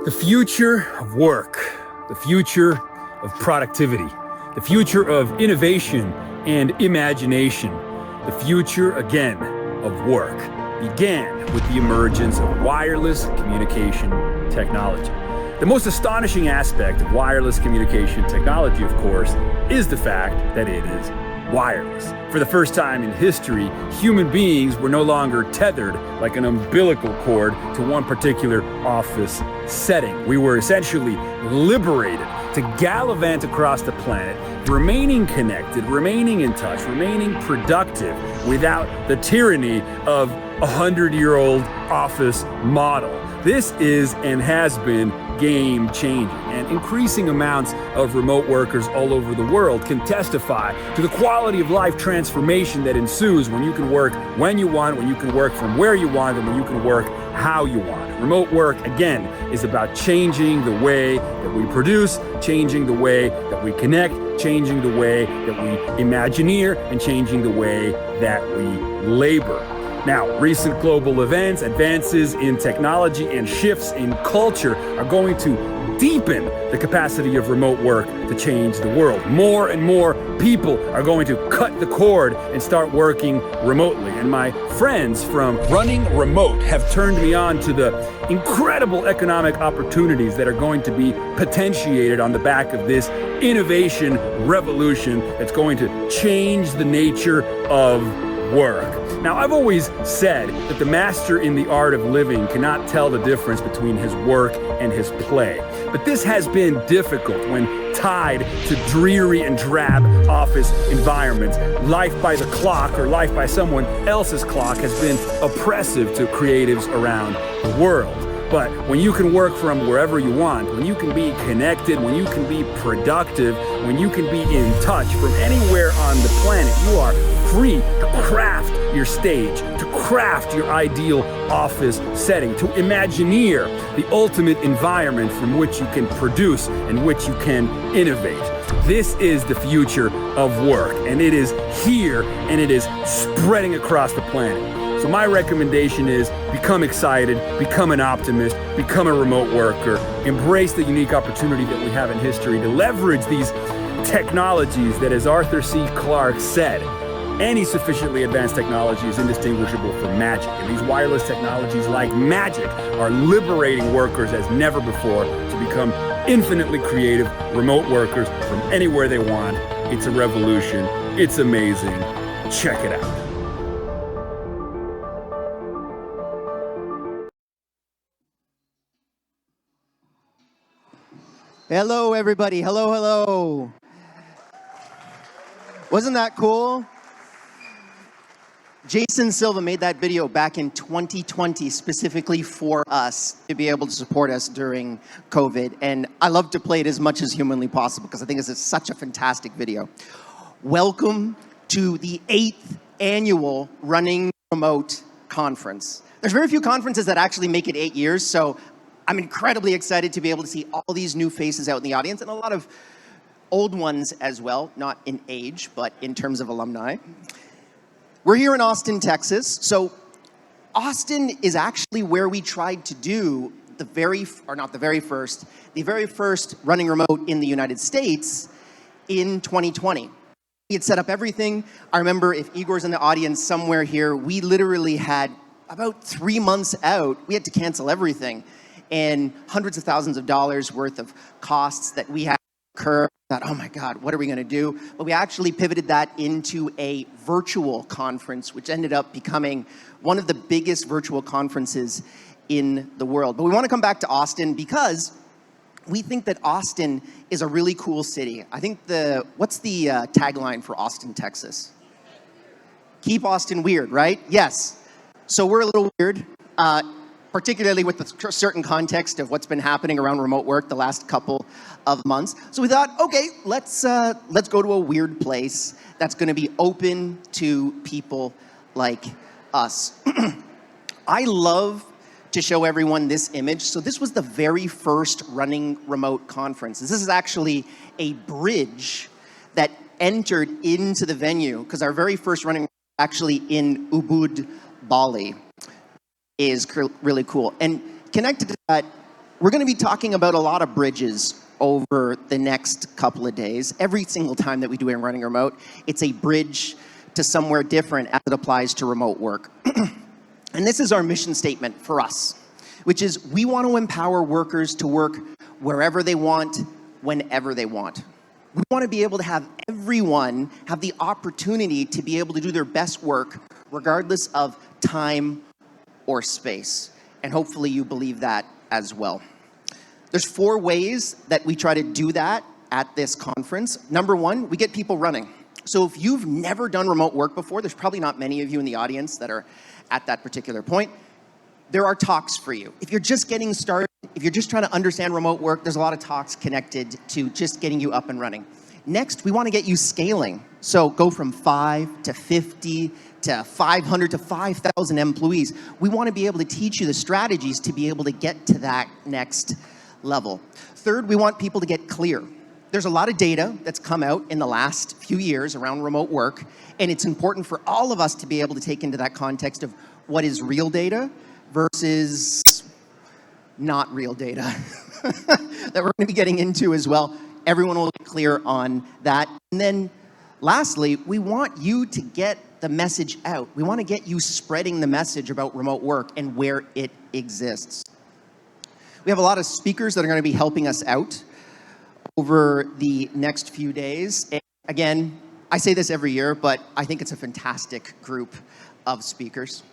The future of work, the future of productivity, the future of innovation and imagination, the future, again, of work began with the emergence of wireless communication technology. The most astonishing aspect of wireless communication technology, of course, is the fact that it is wireless. For the first time in history, human beings were no longer tethered like an umbilical cord to one particular office setting. We were essentially liberated to gallivant across the planet, remaining connected, remaining in touch, remaining productive without the tyranny of a 100-year-old office model. This is and has been game-changing, and increasing amounts of remote workers all over the world can testify to the quality of life transformation that ensues when you can work when you want, when you can work from where you want, and when you can work how you want. Remote work, again, is about changing the way that we produce, changing the way that we connect, changing the way that we imagineer, and changing the way that we labor. Now, recent global events, advances in technology, and shifts in culture are going to deepen the capacity of remote work to change the world. More and more people are going to cut the cord and start working remotely. And my friends from Running Remote have turned me on to the incredible economic opportunities that are going to be potentiated on the back of this innovation revolution that's going to change the nature of work. Now, I've always said that the master in the art of living cannot tell the difference between his work and his play. But this has been difficult when tied to dreary and drab office environments. Life by the clock or life by someone else's clock has been oppressive to creatives around the world. But when you can work from wherever you want, when you can be connected, when you can be productive, when you can be in touch from anywhere on the planet, you are free to craft your stage, to craft your ideal office setting, to imagineer the ultimate environment from which you can produce and which you can innovate. This is the future of work, and it is here, and it is spreading across the planet. So my recommendation is become excited, become an optimist, become a remote worker, embrace the unique opportunity that we have in history to leverage these technologies that, as Arthur C. Clarke said, any sufficiently advanced technology is indistinguishable from magic. And these wireless technologies, like magic, are liberating workers as never before to become infinitely creative remote workers from anywhere they want. It's a revolution. It's amazing. Check it out. Hello, everybody. Hello, hello. Wasn't that cool? Jason Silva made that video back in 2020 specifically for us to be able to support us during COVID. And I love to play it as much as humanly possible because I think this is such a fantastic video. Welcome to the 8th annual Running Remote Conference. There's very few conferences that actually make it 8 years, so I'm incredibly excited to be able to see all these new faces out in the audience and a lot of old ones as well, not in age, but in terms of alumni. We're here in Austin, Texas. So Austin is actually where we tried to do the very first Running Remote in the United States in 2020. We had set up everything. I remember, if Igor's in the audience somewhere here, we literally had about 3 months out, we had to cancel everything. And hundreds of thousands of dollars worth of costs that we had to incur. That, oh my God, what are we going to do? But we actually pivoted that into a virtual conference, which ended up becoming one of the biggest virtual conferences in the world. But we want to come back to Austin because we think that Austin is a really cool city. I think what's the tagline for Austin, Texas? Keep Austin weird, right? Yes. So we're a little weird. Particularly with the certain context of what's been happening around remote work the last couple of months. So we thought, okay, let's go to a weird place that's going to be open to people like us. I love to show everyone this image. So this was the very first Running Remote conference. This is actually a bridge that entered into the venue because our very first Running actually in Ubud, Bali. Is really cool. And connected to that We're going to be talking about a lot of bridges over the next couple of days. Every single time that we do a running remote, it's a bridge to somewhere different as it applies to remote work. And this is our mission statement for us, which is we want to empower workers to work wherever they want, whenever they want. We want to be able to have everyone have the opportunity to be able to do their best work regardless of time or space. And hopefully you believe that as well. There's 4 ways that we try to do that at this conference. Number 1, we get people running. So if you've never done remote work before, there's probably not many of you in the audience that are at that particular point. There are talks for you. If you're just getting started, if you're just trying to understand remote work, there's a lot of talks connected to just getting you up and running. Next, we want to get you scaling. So go from 5 to 50 to 500 to 5,000 employees. We want to be able to teach you the strategies to be able to get to that next level. Third, we want people to get clear. There's a lot of data that's come out in the last few years around remote work, and it's important for all of us to be able to take into that context of what is real data versus not real data that we're going to be getting into as well. Everyone will be clear on that. And then lastly, we want you to get the message out. We want to get you spreading the message about remote work and where it exists. We have a lot of speakers that are going to be helping us out over the next few days. And again, I say this every year, but I think it's a fantastic group of speakers.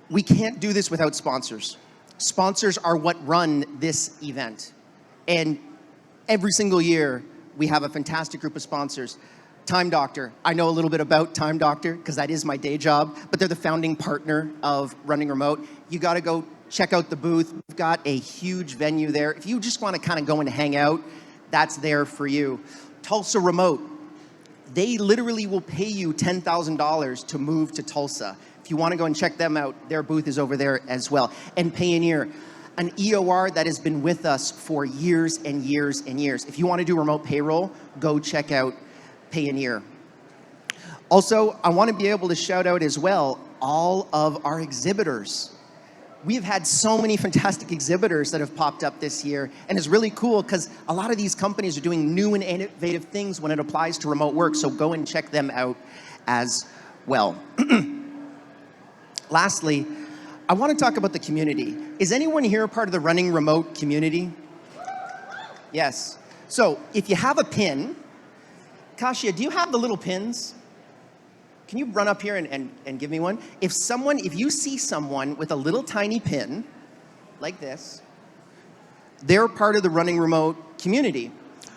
We can't do this without sponsors. Sponsors are what run this event. And every single year, we have a fantastic group of sponsors. Time Doctor, I know a little bit about Time Doctor because that is my day job, but they're the founding partner of Running Remote. You got to go check out the booth. We've got a huge venue there. If you just want to kind of go and hang out, that's there for you. Tulsa Remote, they literally will pay you $10,000 to move to Tulsa. If you want to go and check them out, their booth is over there as well. And Payoneer, an EOR that has been with us for years and years and years. If you want to do remote payroll, go check out Payoneer. Also, I want to be able to shout out as well all of our exhibitors. We've had so many fantastic exhibitors that have popped up this year, and it's really cool because a lot of these companies are doing new and innovative things when it applies to remote work, so go and check them out as well. Lastly, I want to talk about the community. Is anyone here a part of the Running Remote community? Yes. So if you have a pin, Kasia, do you have the little pins? Can you run up here and give me one? If you see someone with a little tiny pin, like this, they're part of the Running Remote community.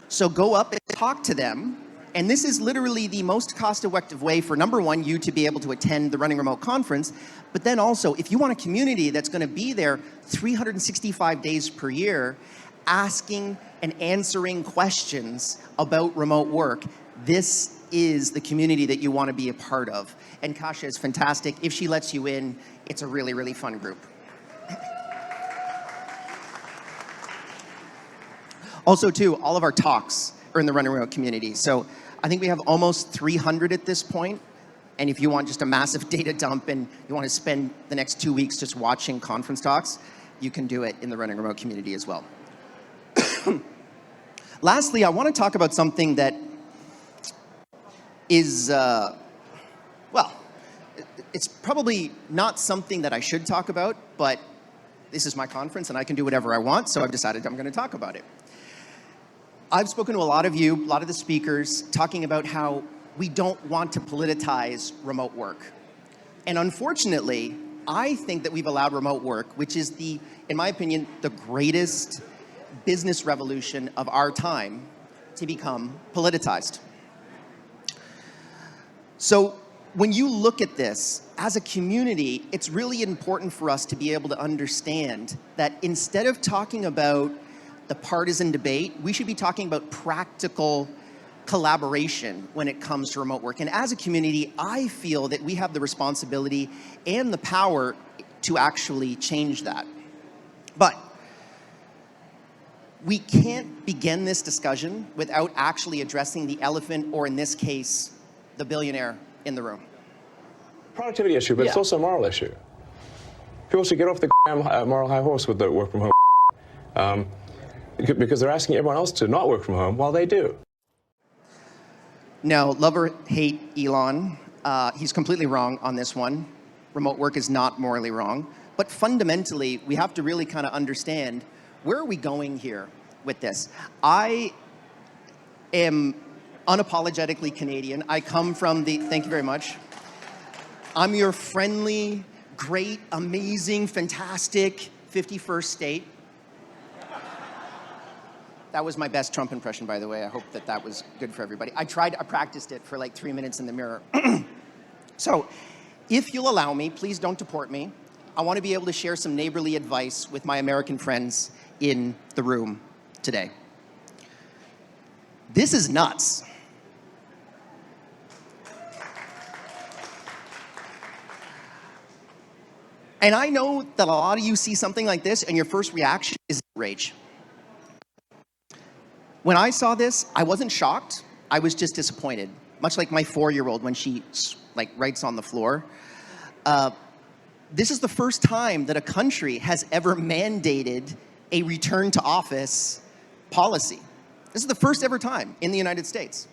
So go up and talk to them. And this is literally the most cost-effective way for, number one, you to be able to attend the Running Remote conference. But then also, if you want a community that's going to be there 365 days per year, asking and answering questions about remote work, this is the community that you want to be a part of. And Kasia is fantastic. If she lets you in, it's a really, really fun group. Also, too, all of our talks are in the Running Remote community. So I think we have almost 300 at this point. And if you want just a massive data dump and you want to spend the next 2 weeks just watching conference talks, you can do it in the Running Remote community as well. Lastly, I want to talk about something that is, well, it's probably not something that I should talk about, but this is my conference and I can do whatever I want, so I've decided I'm going to talk about it. I've spoken to a lot of you, a lot of the speakers, talking about how we don't want to politicize remote work. And unfortunately, I think that we've allowed remote work, which is in my opinion, the greatest business revolution of our time, to become politicized. So when you look at this, as a community, it's really important for us to be able to understand that instead of talking about the partisan debate, we should be talking about practical collaboration when it comes to remote work. And as a community, I feel that we have the responsibility and the power to actually change that. But we can't begin this discussion without actually addressing the elephant, or in this case, the billionaire in the room. Productivity issue, but it's also a moral issue. People should get off the moral high horse with the work from home, because they're asking everyone else to not work from home while they do. Now, love or hate Elon, he's completely wrong on this one. Remote work is not morally wrong. But fundamentally, we have to really kind of understand, where are we going here with this? I am unapologetically Canadian. I come from the, thank you very much. I'm your friendly, great, amazing, fantastic 51st state. That was my best Trump impression, by the way. I hope that that was good for everybody. I practiced it for like 3 minutes in the mirror. So, if you'll allow me, please don't deport me. I want to be able to share some neighborly advice with my American friends in the room today. This is nuts. And I know that a lot of you see something like this and your first reaction is rage. When I saw this, I wasn't shocked. I was just disappointed. Much like my 4-year-old when she writes on the floor. This is the first time that a country has ever mandated a return to office policy. This is the first ever time in the United States.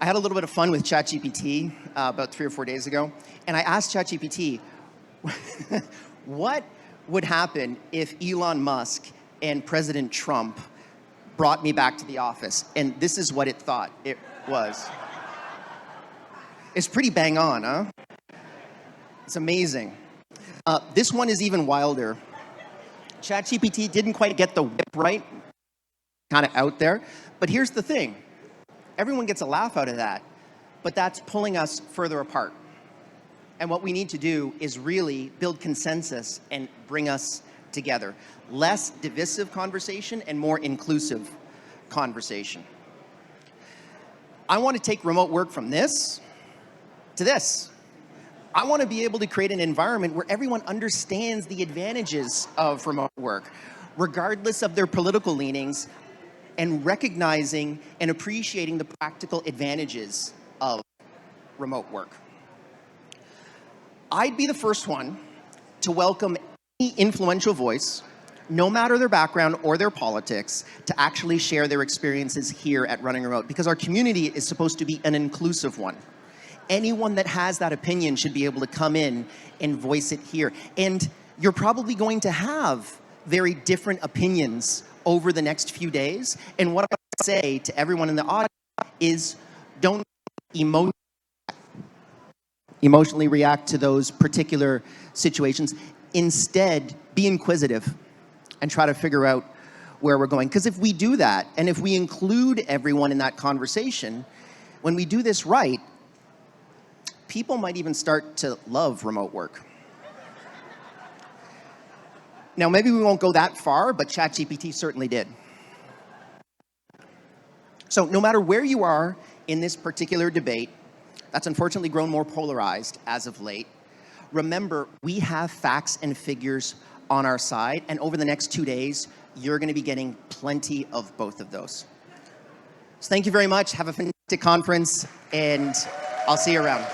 I had a little bit of fun with ChatGPT about 3 or 4 days ago, and I asked ChatGPT, what would happen if Elon Musk and President Trump brought me back to the office? And this is what it thought it was. It's pretty bang on, huh? It's amazing. This one is even wilder. ChatGPT didn't quite get the whip right, kind of out there. But here's the thing. Everyone gets a laugh out of that, but that's pulling us further apart. And what we need to do is really build consensus and bring us together. Less divisive conversation and more inclusive conversation. I want to take remote work from this to this. I want to be able to create an environment where everyone understands the advantages of remote work, regardless of their political leanings, and recognizing and appreciating the practical advantages of remote work. I'd be the first one to welcome any influential voice, no matter their background or their politics, to actually share their experiences here at Running Remote, because our community is supposed to be an inclusive one. Anyone that has that opinion should be able to come in and voice it here. And you're probably going to have very different opinions over the next few days. And what I would say to everyone in the audience is, don't emotionally react to those particular situations. Instead, be inquisitive and try to figure out where we're going. Because if we do that, and if we include everyone in that conversation, when we do this right, people might even start to love remote work. Now, maybe we won't go that far, but ChatGPT certainly did. So no matter where you are in this particular debate, that's unfortunately grown more polarized as of late, remember, we have facts and figures on our side, and over the next 2 days, you're going to be getting plenty of both of those. So thank you very much. Have a fantastic conference, and I'll see you around.